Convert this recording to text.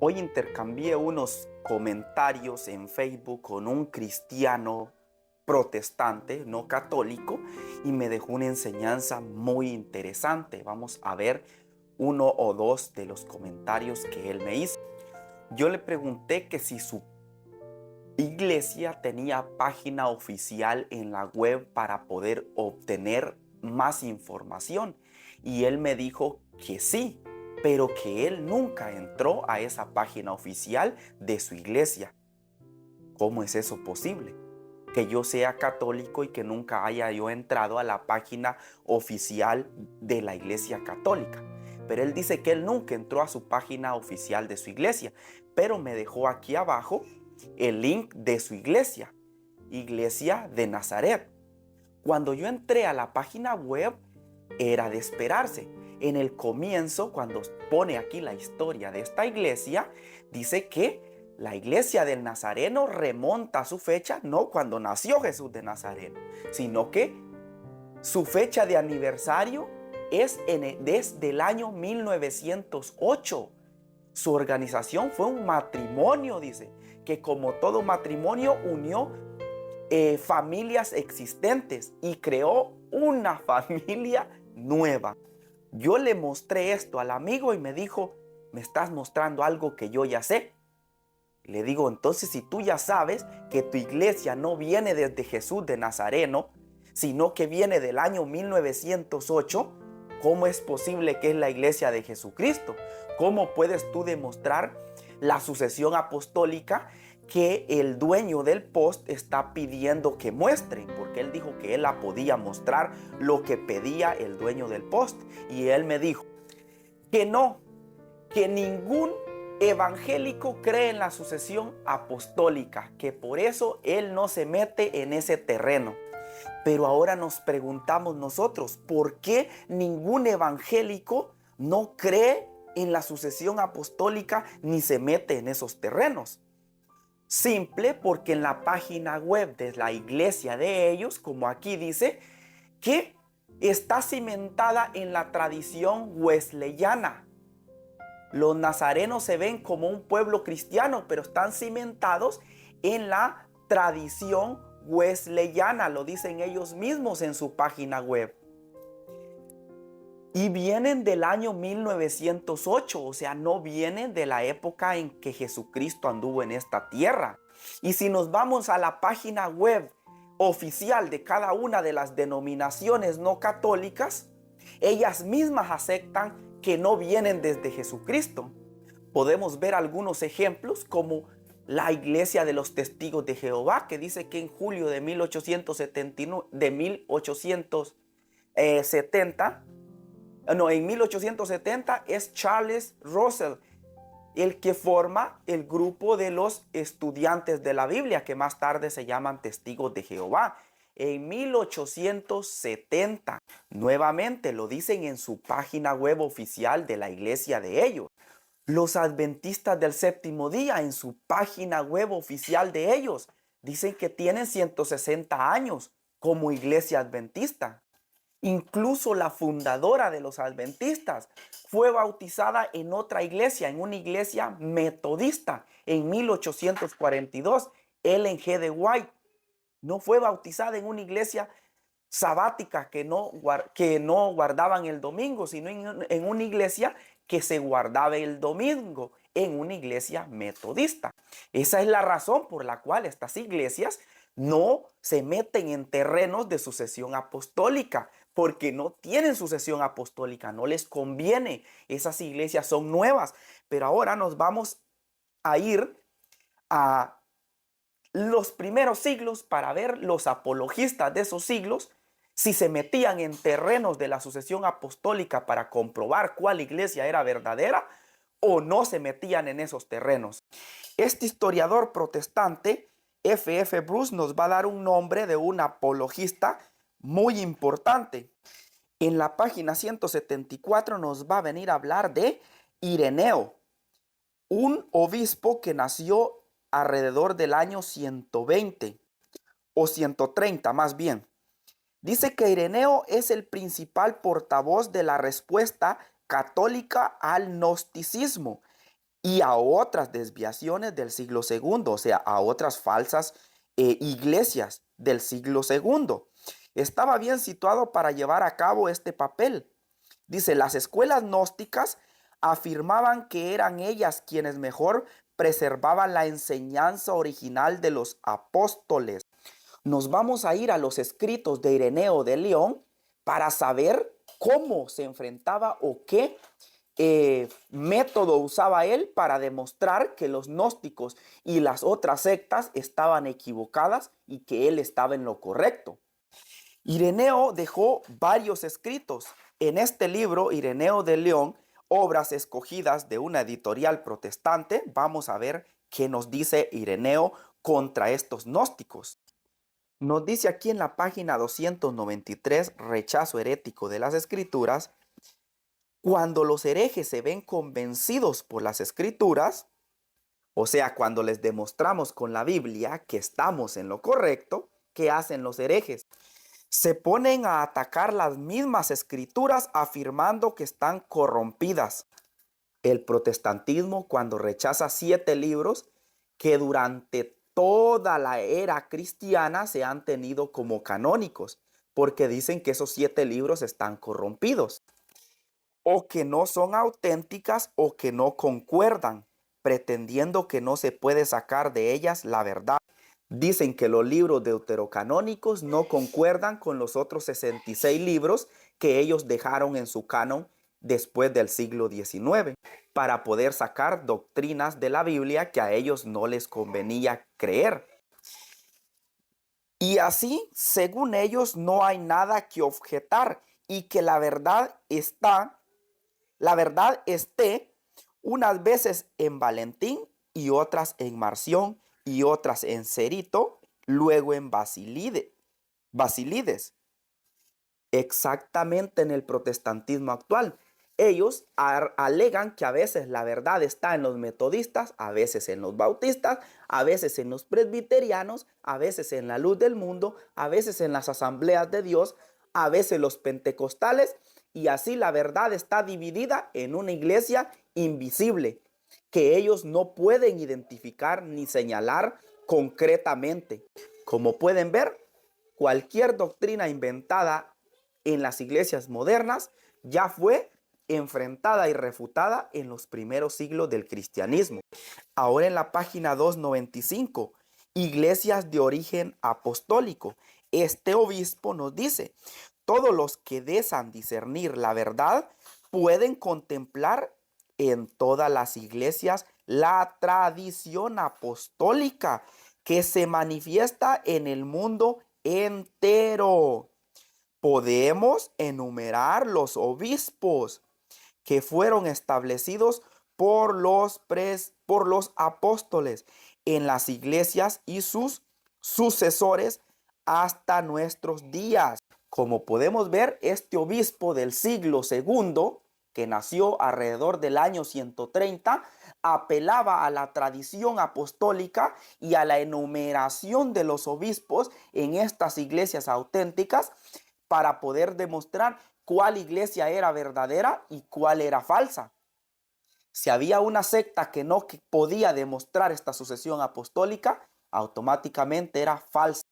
Hoy intercambié unos comentarios en Facebook con un cristiano protestante, no católico, y me dejó una enseñanza muy interesante. Vamos a ver uno o dos de los comentarios que él me hizo. Yo le pregunté que si su iglesia tenía página oficial en la web para poder obtener más información, y él me dijo que sí, pero que él nunca entró a esa página oficial de su iglesia. ¿Cómo es eso posible? Que yo sea católico y que nunca haya yo entrado a la página oficial de la iglesia católica. Pero él dice que él nunca entró a su página oficial de su iglesia, pero me dejó aquí abajo el link de su iglesia, Iglesia de Nazaret. Cuando yo entré a la página web, era de esperarse. En el comienzo, cuando pone aquí la historia de esta iglesia, dice que la iglesia del Nazareno remonta a su fecha, no cuando nació Jesús de Nazaret, sino que su fecha de aniversario es desde el año 1908. Su organización fue un matrimonio, dice, que como todo matrimonio unió familias existentes y creó una familia nueva. Yo le mostré esto al amigo y me dijo, me estás mostrando algo que yo ya sé. Le digo, entonces si tú ya sabes que tu iglesia no viene desde Jesús de Nazareno, sino que viene del año 1908, ¿cómo es posible que es la iglesia de Jesucristo? ¿Cómo puedes tú demostrar la sucesión apostólica que el dueño del post está pidiendo que muestren? Porque él dijo que él la podía mostrar lo que pedía el dueño del post. Y él me dijo que no, que ningún evangélico cree en la sucesión apostólica, que por eso él no se mete en ese terreno. Pero ahora nos preguntamos nosotros, ¿por qué ningún evangélico no cree en la sucesión apostólica ni se mete en esos terrenos? Simple, porque en la página web de la iglesia de ellos, como aquí dice, que está cimentada en la tradición wesleyana. Los nazarenos se ven como un pueblo cristiano, pero están cimentados en la tradición wesleyana, lo dicen ellos mismos en su página web. Y vienen del año 1908, o sea, no vienen de la época en que Jesucristo anduvo en esta tierra. Y si nos vamos a la página web oficial de cada una de las denominaciones no católicas, ellas mismas aceptan que no vienen desde Jesucristo. Podemos ver algunos ejemplos como la Iglesia de los Testigos de Jehová, que dice que en julio de 1870 es Charles Russell el que forma el grupo de los estudiantes de la Biblia, que más tarde se llaman Testigos de Jehová. En 1870, nuevamente lo dicen en su página web oficial de la iglesia de ellos. Los adventistas del séptimo día, en su página web oficial de ellos, dicen que tienen 160 años como iglesia adventista. Incluso la fundadora de los adventistas fue bautizada en otra iglesia, en una iglesia metodista, en 1842. Ellen G. de White no fue bautizada en una iglesia sabática que no guardaban el domingo, sino en una iglesia que se guardaba el domingo, en una iglesia metodista. Esa es la razón por la cual estas iglesias no se meten en terrenos de sucesión apostólica, porque no tienen sucesión apostólica, no les conviene. Esas iglesias son nuevas. Pero ahora nos vamos a ir a los primeros siglos para ver los apologistas de esos siglos, si se metían en terrenos de la sucesión apostólica para comprobar cuál iglesia era verdadera o no se metían en esos terrenos. Este historiador protestante, F.F. Bruce, nos va a dar un nombre de un apologista muy importante. En la página 174 nos va a venir a hablar de Ireneo, un obispo que nació alrededor del año 120 o 130 más bien. Dice que Ireneo es el principal portavoz de la respuesta católica al gnosticismo y a otras desviaciones del siglo segundo, o sea, a otras falsas iglesias del siglo segundo. Estaba bien situado para llevar a cabo este papel. Dice, las escuelas gnósticas afirmaban que eran ellas quienes mejor preservaban la enseñanza original de los apóstoles. Nos vamos a ir a los escritos de Ireneo de León para saber cómo se enfrentaba o qué método usaba él para demostrar que los gnósticos y las otras sectas estaban equivocadas y que él estaba en lo correcto. Ireneo dejó varios escritos. En este libro, Ireneo de León, obras escogidas de una editorial protestante, vamos a ver qué nos dice Ireneo contra estos gnósticos. Nos dice aquí en la página 293, rechazo herético de las escrituras: cuando los herejes se ven convencidos por las escrituras, o sea, cuando les demostramos con la Biblia que estamos en lo correcto, ¿qué hacen los herejes? Se ponen a atacar las mismas escrituras afirmando que están corrompidas. El protestantismo, cuando rechaza 7 libros que durante toda la era cristiana se han tenido como canónicos, porque dicen que esos 7 libros están corrompidos, o que no son auténticas o que no concuerdan, pretendiendo que no se puede sacar de ellas la verdad. Dicen que los libros deuterocanónicos no concuerdan con los otros 66 libros que ellos dejaron en su canon después del siglo XIX, para poder sacar doctrinas de la Biblia que a ellos no les convenía creer. Y así, según ellos, no hay nada que objetar y que la verdad esté unas veces en Valentín y otras en Marción y otras en Cerito, luego en Basilides. Exactamente en el protestantismo actual. Ellos alegan que a veces la verdad está en los metodistas, a veces en los bautistas, a veces en los presbiterianos, a veces en la Luz del Mundo, a veces en las Asambleas de Dios, a veces los pentecostales, y así la verdad está dividida en una iglesia invisible que ellos no pueden identificar ni señalar concretamente. Como pueden ver, cualquier doctrina inventada en las iglesias modernas ya fue enfrentada y refutada en los primeros siglos del cristianismo. Ahora en la página 295, iglesias de origen apostólico. Este obispo nos dice: todos los que desean discernir la verdad pueden contemplar en todas las iglesias la tradición apostólica que se manifiesta en el mundo entero. Podemos enumerar los obispos que fueron establecidos por los apóstoles en las iglesias y sus sucesores hasta nuestros días. Como podemos ver, este obispo del siglo segundo, que nació alrededor del año 130, apelaba a la tradición apostólica y a la enumeración de los obispos en estas iglesias auténticas para poder demostrar cuál iglesia era verdadera y cuál era falsa. Si había una secta que no podía demostrar esta sucesión apostólica, automáticamente era falsa.